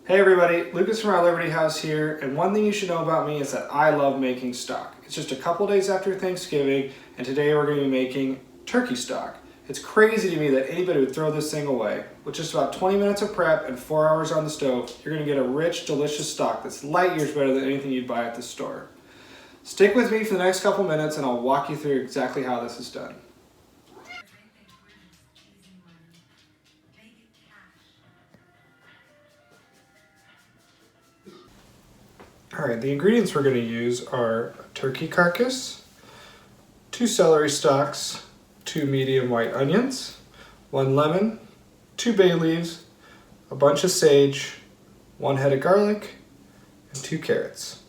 Hey everybody, Lucas from our Liberty House here, and one thing you should know about me is that I love making stock. It's just a couple days after Thanksgiving, and today we're going to be making turkey stock. It's crazy to me that anybody would throw this thing away. With just about 20 minutes of prep and 4 hours on the stove, you're going to get a rich, delicious stock that's light years better than anything you'd buy at the store. Stick with me for the next couple minutes and I'll walk you through exactly how this is done. Alright, the ingredients we're going to use are a turkey carcass, 2 celery stalks, 2 medium white onions, 1 lemon, 2 bay leaves, a bunch of sage, 1 head of garlic, and 2 carrots.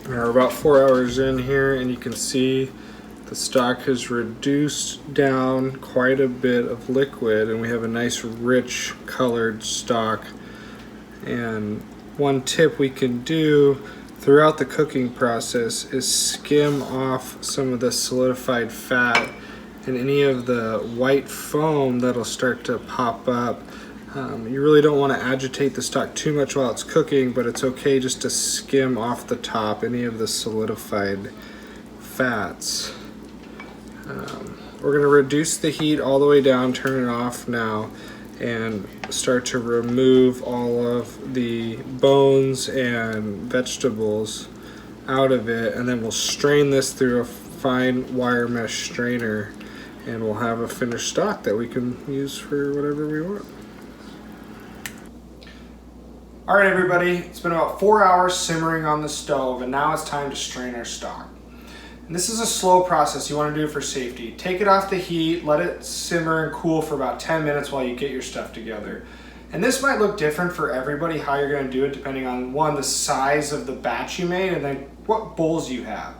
We're about 4 hours in here and you can see the stock has reduced down quite a bit of liquid and we have a nice rich colored stock. And one tip we can do throughout the cooking process is skim off some of the solidified fat and any of the white foam that'll start to pop up. You really don't want to agitate the stock too much while it's cooking, but it's okay just to skim off the top any of the solidified fats. We're going to reduce the heat all the way down, turn it off now, and start to remove all of the bones and vegetables out of it, and then we'll strain this through a fine wire mesh strainer and we'll have a finished stock that we can use for whatever we want. Alright everybody, it's been about 4 hours simmering on the stove and now it's time to strain our stock. And this is a slow process, you want to do it for safety. Take it off the heat, let it simmer and cool for about 10 minutes while you get your stuff together. And this might look different for everybody how you're going to do it depending on one, the size of the batch you made, and then what bowls you have.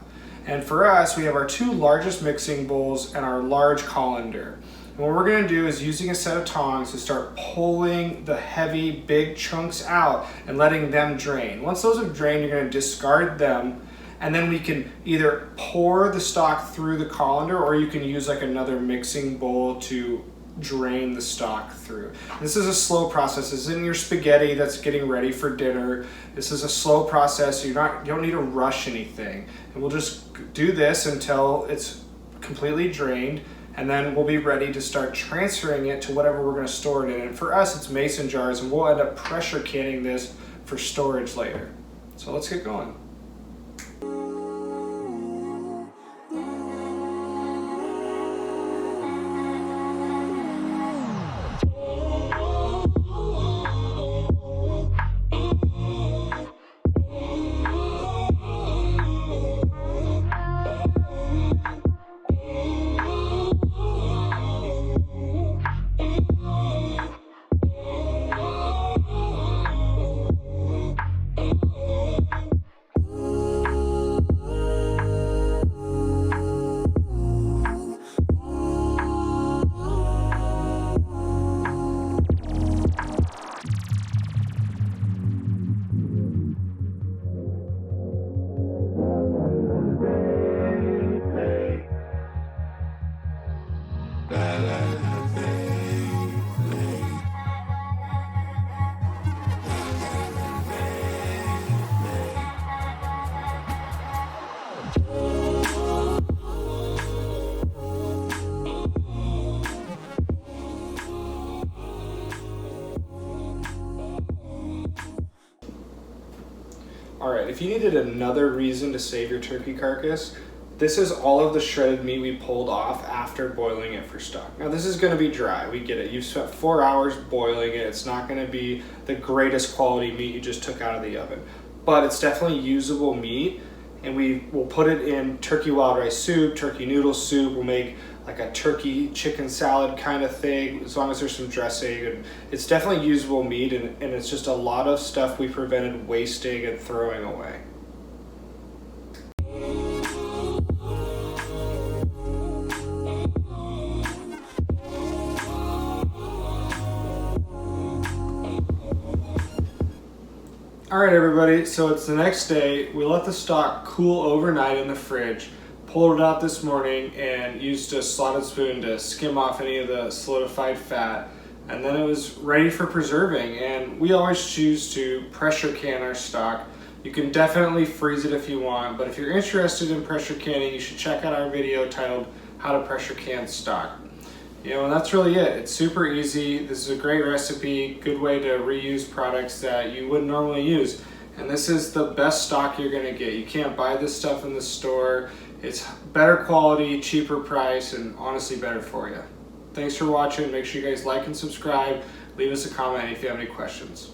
And for us, we have our 2 largest mixing bowls and our large colander. And what we're going to do is using a set of tongs to start pulling the heavy big chunks out and letting them drain. Once those have drained, you're going to discard them and then we can either pour the stock through the colander or you can use like another mixing bowl to drain the stock through. This is a slow process. This isn't your spaghetti that's getting ready for dinner. This is a slow process. You don't need to rush anything. And we'll just do this until it's completely drained, and then we'll be ready to start transferring it to whatever we're going to store it in. And for us, it's mason jars, and we'll end up pressure canning this for storage later. So let's get going. Alright, if you needed another reason to save your turkey carcass, this is all of the shredded meat we pulled off after boiling it for stock. Now this is going to be dry, we get it. You've spent 4 hours boiling it. It's not going to be the greatest quality meat you just took out of the oven. But it's definitely usable meat, and we will put it in turkey wild rice soup, turkey noodle soup. We'll make like a turkey chicken salad kind of thing, as long as there's some dressing. And it's definitely usable meat, and it's just a lot of stuff we prevented wasting and throwing away. Alright everybody, so it's the next day. We let the stock cool overnight in the fridge, pulled it out this morning, and used a slotted spoon to skim off any of the solidified fat, and then it was ready for preserving. And we always choose to pressure can our stock. You can definitely freeze it if you want, but if you're interested in pressure canning, you should check out our video titled How to Pressure Can Stock. You know, and that's really it. It's super easy. This is a great recipe, good way to reuse products that you wouldn't normally use. And this is the best stock you're gonna get. You can't buy this stuff in the store. It's better quality, cheaper price, and honestly better for you. Thanks for watching. Make sure you guys like and subscribe. Leave us a comment if you have any questions.